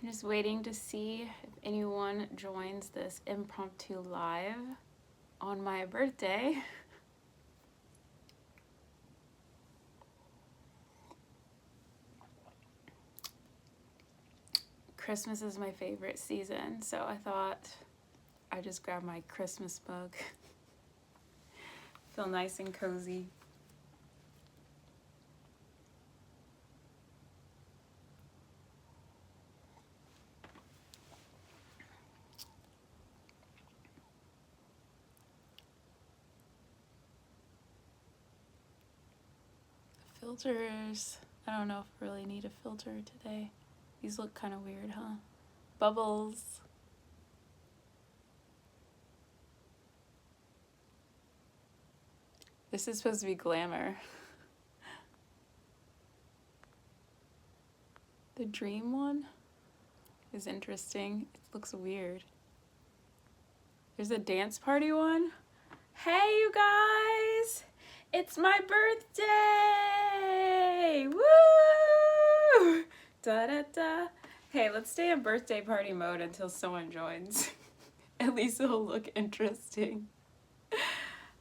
I'm just waiting to see if anyone joins this impromptu live on my birthday. Christmas is my favorite season, so I thought I'd just grab my Christmas mug. Feel nice and cozy. Filters. I don't know if I really need a filter today. These look kind of weird, huh? Bubbles. This is supposed to be glamour. The dream one is interesting. It looks weird. There's a dance party one. Hey, you guys! It's my birthday! Woo! Da da da. Hey, let's stay in birthday party mode until someone joins. At least it'll look interesting.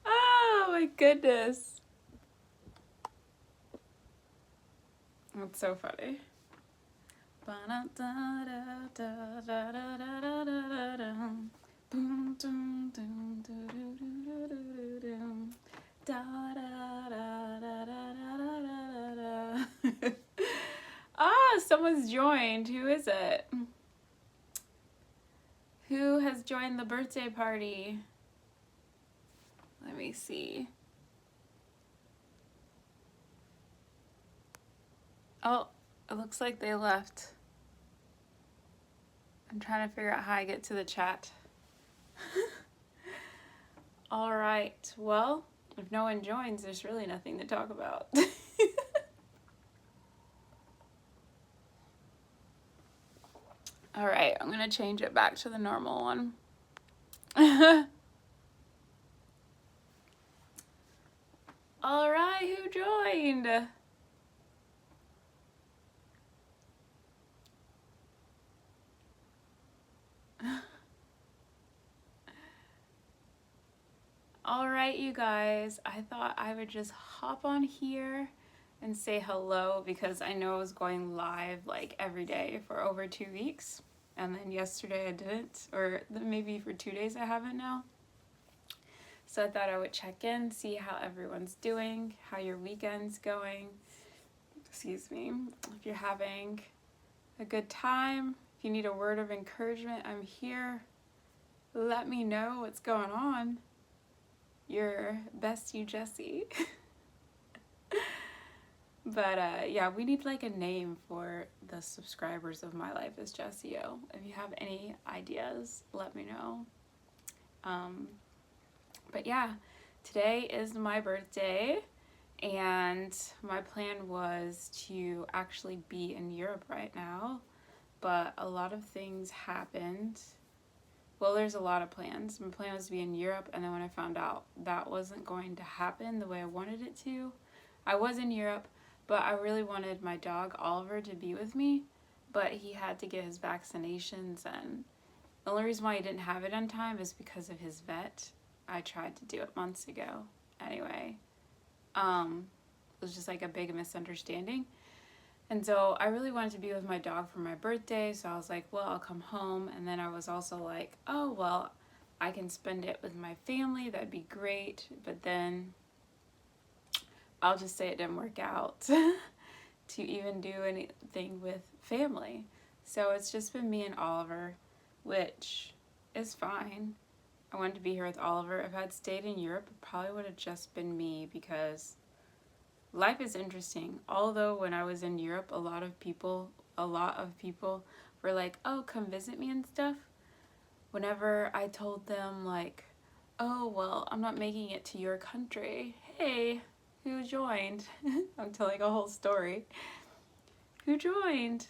Oh my goodness. That's so funny. Ah, someone's joined. Who is it? Who has joined the birthday party? Let me see. Oh, it looks like they left. I'm trying to figure out how I get to the chat. All right, well, if no one joins, there's really nothing to talk about. All right, I'm gonna change it back to the normal one. All right, who joined? All right, you guys, I thought I would just hop on here and say hello because I know I was going live like every day for over 2 weeks. And then yesterday I didn't, or maybe for 2 days I haven't now. So I thought I would check in, see how everyone's doing, how your weekend's going. Excuse me. If you're having a good time, if you need a word of encouragement, I'm here. Let me know what's going on. Your bestie Jessie. But yeah, we need like a name for the subscribers of My Life as Jessie O. If you have any ideas, let me know. But yeah, today is my birthday, and my plan was to actually be in Europe right now, but a lot of things happened. Well, there's a lot of plans. My plan was to be in Europe, and then when I found out that wasn't going to happen the way I wanted it to, I was in Europe, but I really wanted my dog Oliver to be with me, but he had to get his vaccinations, and the only reason why he didn't have it on time is because of his vet. I tried to do it months ago. Anyway, it was just like a big misunderstanding. And so I really wanted to be with my dog for my birthday, so I was like, well, I'll come home. And then I was also like, oh, well, I can spend it with my family. That'd be great. But then I'll just say it didn't work out to even do anything with family. So it's just been me and Oliver, which is fine. I wanted to be here with Oliver. If I'd stayed in Europe, it probably would have just been me because life is interesting. Although when I was in Europe, a lot of people were like, oh, come visit me and stuff. Whenever I told them like, oh, well, I'm not making it to your country. Hey, who joined? I'm telling a whole story. Who joined?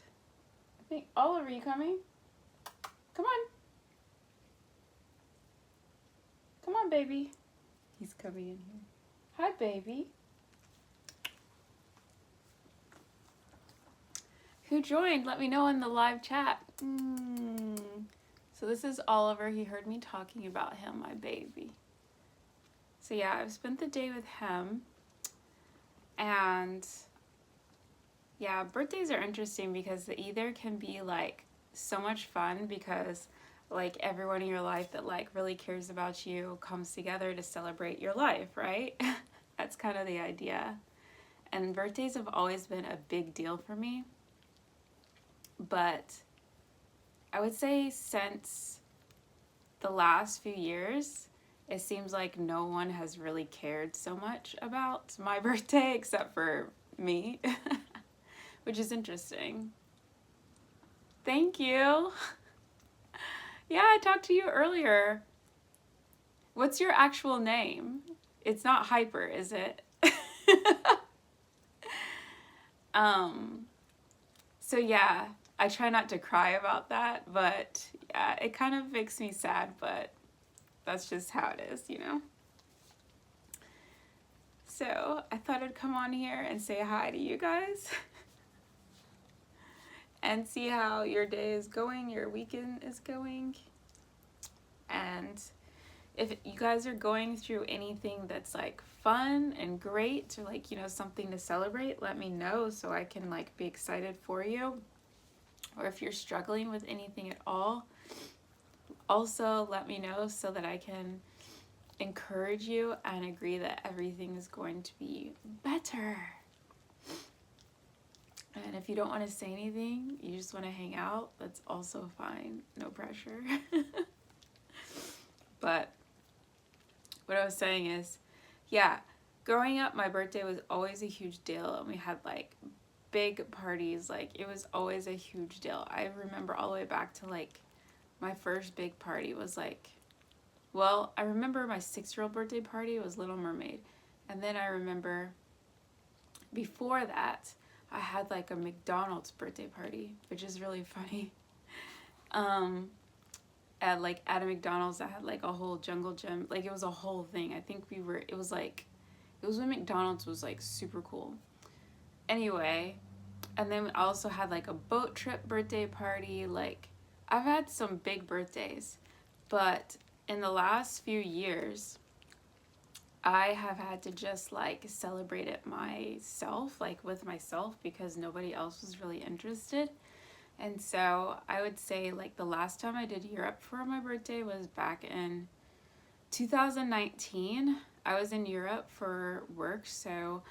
I think, Oliver, you coming? Come on. Come on, baby. He's coming in here. Hi, baby. who joined. Let me know in the live chat. So this is Oliver. He heard me talking about him, my baby. So yeah, I've spent the day with him. And yeah, birthdays are interesting because they either can be like so much fun because like everyone in your life that like really cares about you comes together to celebrate your life, right? That's kind of the idea. And birthdays have always been a big deal for me. But I would say since the last few years, it seems like no one has really cared so much about my birthday except for me, which is interesting. Thank you. Yeah, I talked to you earlier. What's your actual name? It's not Hyper, is it? So yeah, I try not to cry about that, but yeah, it kind of makes me sad, but that's just how it is, you know? So I thought I'd come on here and say hi to you guys and see how your day is going, your weekend is going. And if you guys are going through anything that's like fun and great or like, you know, something to celebrate, let me know so I can like be excited for you. Or if you're struggling with anything at all, also let me know so that I can encourage you and agree that everything is going to be better. And if you don't want to say anything, you just want to hang out, that's also fine. No pressure. But what I was saying is, yeah, growing up, my birthday was always a huge deal. And we had like big parties. Like it was always a huge deal. I remember all the way back to like my first big party was like, well, I remember my 6-year-old birthday party was Little Mermaid. And then I remember before that, I had like a McDonald's birthday party, which is really funny. At a McDonald's, I had like a whole jungle gym. Like it was a whole thing. I think it was when McDonald's was like super cool. Anyway, and then I also had like a boat trip birthday party. Like I've had some big birthdays, but in the last few years, I have had to just like celebrate it myself, like with myself, because nobody else was really interested. And so I would say like the last time I did Europe for my birthday was back in 2019. I was in Europe for work, so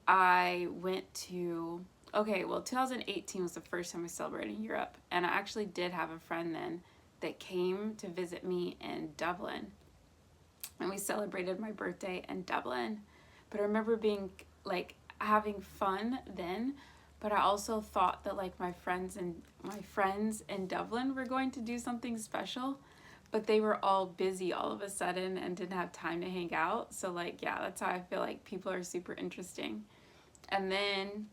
I went to, 2018 was the first time I celebrated in Europe. And I actually did have a friend then that came to visit me in Dublin. And we celebrated my birthday in Dublin. But I remember being like having fun then, but I also thought that like my friends in Dublin were going to do something special, but they were all busy all of a sudden and didn't have time to hang out. So like, yeah, that's how I feel like people are super interesting. And then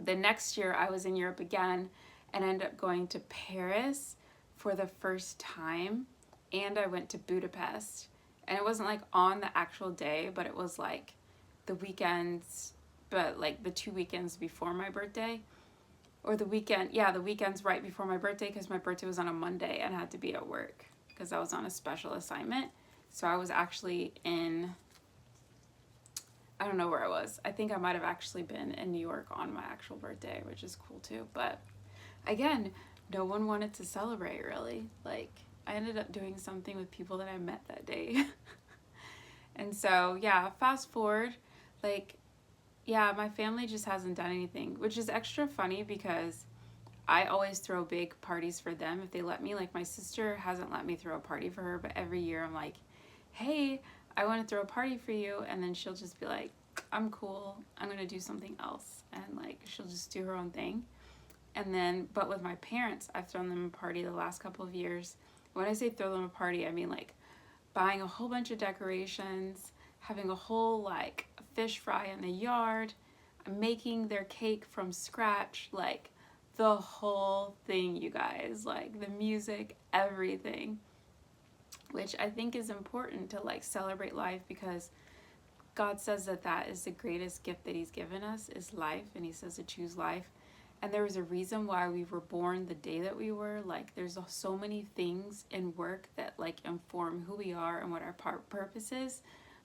the next year I was in Europe again and ended up going to Paris for the first time, and I went to Budapest. And it wasn't like on the actual day, but it was like the weekends, but like the 2 weekends before my birthday. Or the weekends right before my birthday, because my birthday was on a Monday and I had to be at work because I was on a special assignment. So I was actually I don't know where I was. I think I might have actually been in New York on my actual birthday, which is cool too. But again, no one wanted to celebrate really. Like I ended up doing something with people that I met that day. And so, yeah, fast forward, like, yeah, my family just hasn't done anything, which is extra funny because I always throw big parties for them if they let me. Like, my sister hasn't let me throw a party for her, but every year I'm like, hey, I want to throw a party for you. And then she'll just be like, I'm cool. I'm going to do something else. And, like, she'll just do her own thing. And then, but with my parents, I've thrown them a party the last couple of years. When I say throw them a party, I mean, like, buying a whole bunch of decorations, having a whole like fish fry in the yard, making their cake from scratch, like the whole thing, you guys, like the music, everything, which I think is important to like celebrate life because God says that is the greatest gift that he's given us is life, and he says to choose life. And there was a reason why we were born the day that we were. Like, there's so many things in work that like inform who we are and what our purpose is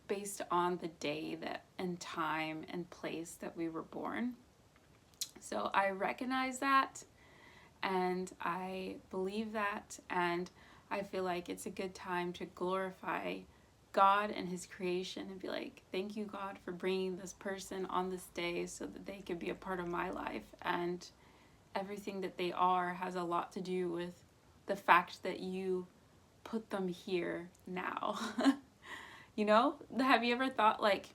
based on the day that and time and place that we were born. So I recognize that, and I believe that, and I feel like it's a good time to glorify God and his creation and be like, thank you, God, for bringing this person on this day so that they could be a part of my life. And everything that they are has a lot to do with the fact that you put them here now. You know, have you ever thought like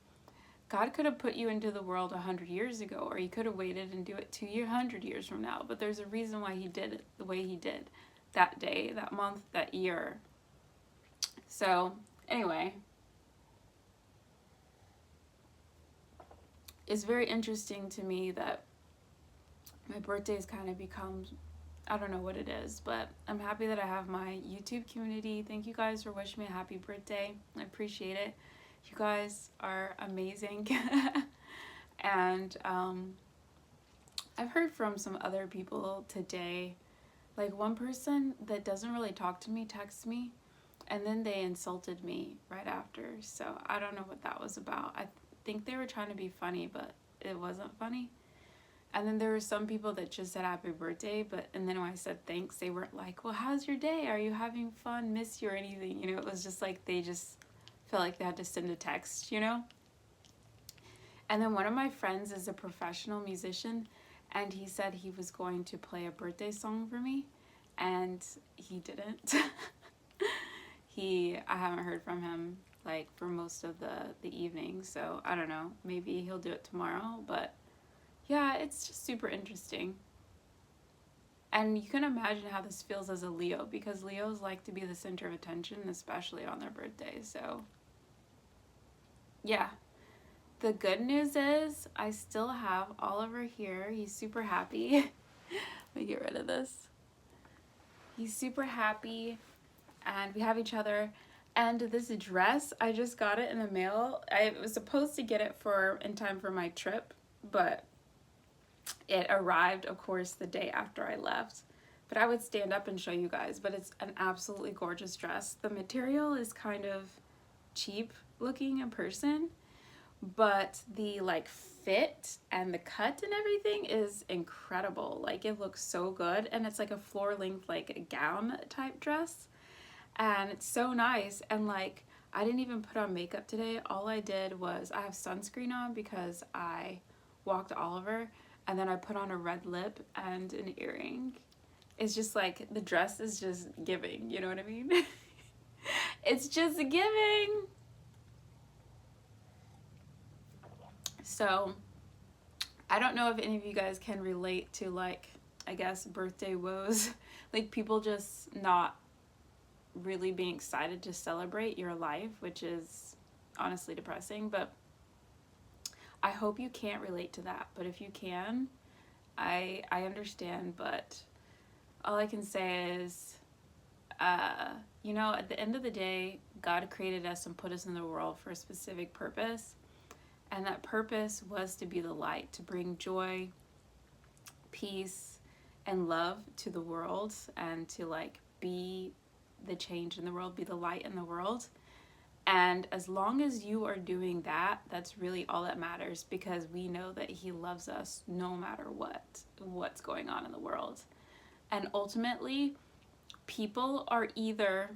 God could have put you into the world 100 years ago, or he could have waited and do it 200 years from now, but there's a reason why he did it the way he did, that day, that month, that year. So anyway, it's very interesting to me that my birthday has kind of become, I don't know what it is, but I'm happy that I have my YouTube community. Thank you guys for wishing me a happy birthday. I appreciate it. You guys are amazing. And I've heard from some other people today, like one person that doesn't really talk to me texts me, and then they insulted me right after. So I don't know what that was about. I think they were trying to be funny, but it wasn't funny. And then there were some people that just said happy birthday, and then when I said thanks, they weren't like, well, how's your day? Are you having fun? Miss you or anything? You know, it was just like they just felt like they had to send a text, you know? And then one of my friends is a professional musician, and he said he was going to play a birthday song for me, and he didn't. I haven't heard from him like for most of the evening, so I don't know. Maybe he'll do it tomorrow, but yeah, it's just super interesting. And you can imagine how this feels as a Leo, because Leos like to be the center of attention, especially on their birthdays. So yeah. The good news is I still have Oliver here. He's super happy. Let me get rid of this. He's super happy, and we have each other. And this dress, I just got it in the mail. I was supposed to get it in time for my trip, but it arrived, of course, the day after I left. But I would stand up and show you guys, but it's an absolutely gorgeous dress. The material is kind of cheap looking in person, but the like fit and the cut and everything is incredible. Like, it looks so good, and it's like a floor length like gown type dress, and it's so nice. And like, I didn't even put on makeup today. All I did was I have sunscreen on because I walked Oliver, and then I put on a red lip and an earring. It's just like, the dress is just giving, you know what I mean? It's just giving. So I don't know if any of you guys can relate to, like, I guess birthday woes, like people just not really being excited to celebrate your life, which is honestly depressing. But I hope you can't relate to that. But if you can, I understand. But all I can say is, you know, at the end of the day, God created us and put us in the world for a specific purpose. And that purpose was to be the light, to bring joy, peace, and love to the world, and to like be the change in the world, be the light in the world. And as long as you are doing that, that's really all that matters, because we know that he loves us no matter what's going on in the world. And ultimately, people are either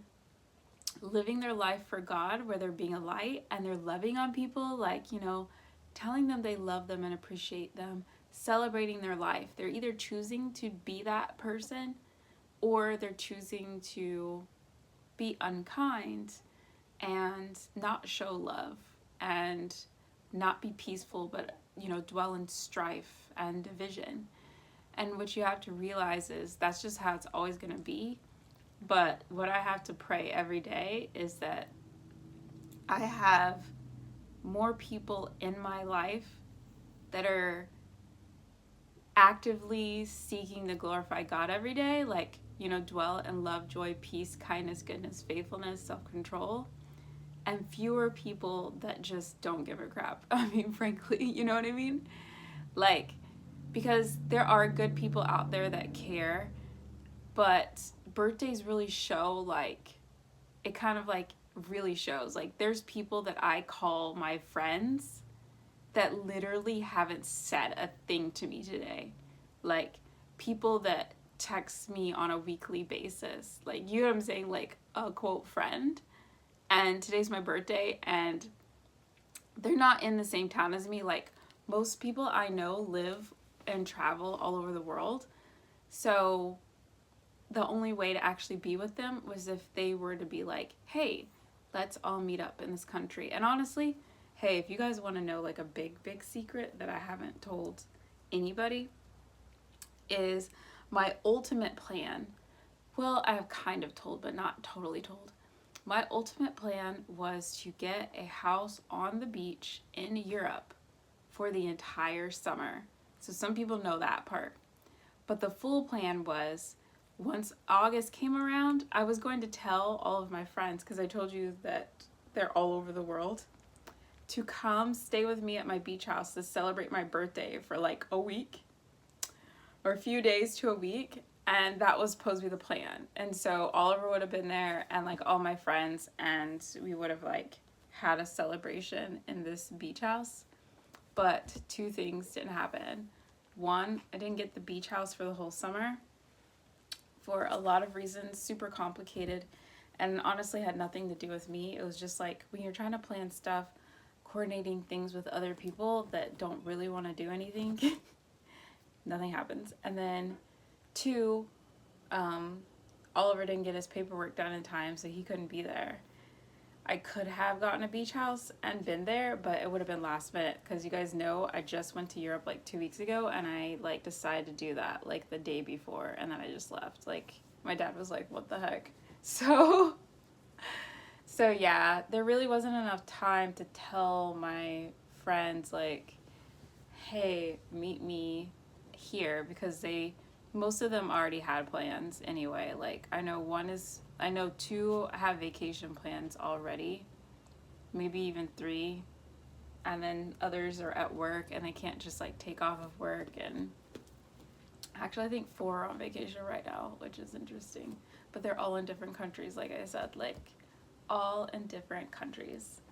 living their life for God, where they're being a light and they're loving on people, like, you know, telling them they love them and appreciate them, celebrating their life. They're either choosing to be that person, or they're choosing to be unkind and not show love and not be peaceful, but, you know, dwell in strife and division. And what you have to realize is that's just how it's always going to be. But what I have to pray every day is that I have more people in my life that are actively seeking to glorify God every day, like, you know, dwell in love, joy, peace, kindness, goodness, faithfulness, self-control, and fewer people that just don't give a crap. I mean, frankly, you know what I mean? Like, because there are good people out there that care, but birthdays really show, like, it kind of like really shows. Like, there's people that I call my friends that literally haven't said a thing to me today. Like, people that text me on a weekly basis. Like, you know what I'm saying? Like, a quote friend. And today's my birthday, and they're not in the same town as me. Like, most people I know live and travel all over the world. So the only way to actually be with them was if they were to be like, hey, let's all meet up in this country. And honestly, hey, if you guys want to know like a big secret that I haven't told anybody, is my ultimate plan. Well, I have kind of told, but not totally told. My ultimate plan was to get a house on the beach in Europe for the entire summer. So some people know that part. But the full plan was, once August came around, I was going to tell all of my friends, because I told you that they're all over the world, to come stay with me at my beach house to celebrate my birthday for like a week or a few days to a week. And that was supposed to be the plan. And so Oliver would have been there, and like all my friends, and we would have like had a celebration in this beach house. But two things didn't happen. One, I didn't get the beach house for the whole summer for a lot of reasons, super complicated, and honestly had nothing to do with me. It was just like, when you're trying to plan stuff, coordinating things with other people that don't really want to do anything, nothing happens. And then two, Oliver didn't get his paperwork done in time, so he couldn't be there. I could have gotten a beach house and been there, but it would have been last minute, because you guys know I just went to Europe like 2 weeks ago, and I like decided to do that like the day before, and then I just left. Like, my dad was like, what the heck? So yeah, there really wasn't enough time to tell my friends like, hey, meet me here, because most of them already had plans anyway. Like, I know two have vacation plans already, maybe even three, and then others are at work and they can't just like take off of work. And actually I think four are on vacation right now, which is interesting, but they're all in different countries, like I said, like all in different countries.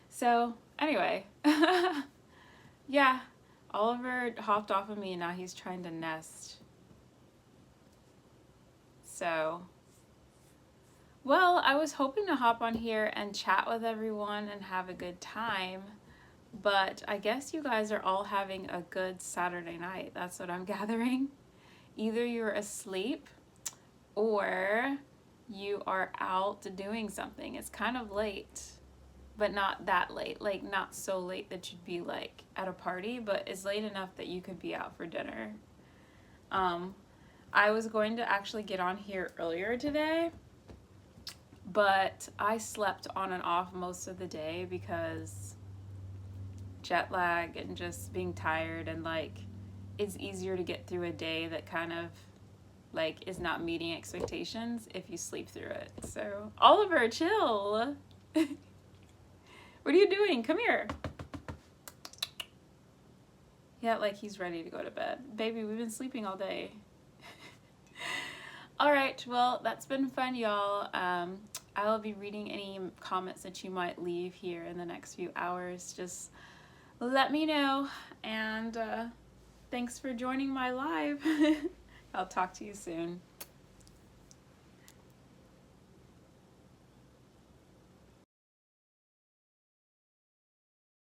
So anyway, yeah, Oliver hopped off of me and now he's trying to nest. So, well, I was hoping to hop on here and chat with everyone and have a good time, but I guess you guys are all having a good Saturday night. That's what I'm gathering. Either you're asleep or you are out doing something. It's kind of late, but not that late. Like, not so late that you'd be like at a party, but it's late enough that you could be out for dinner. I was going to actually get on here earlier today, but I slept on and off most of the day because jet lag and just being tired, and like it's easier to get through a day that kind of like is not meeting expectations if you sleep through it. So, Oliver, chill. What are you doing? Come here. Yeah, like he's ready to go to bed. Baby, we've been sleeping all day. All right, well, that's been fun, y'all. I'll be reading any comments that you might leave here in the next few hours. Just let me know, and thanks for joining my live. I'll talk to you soon.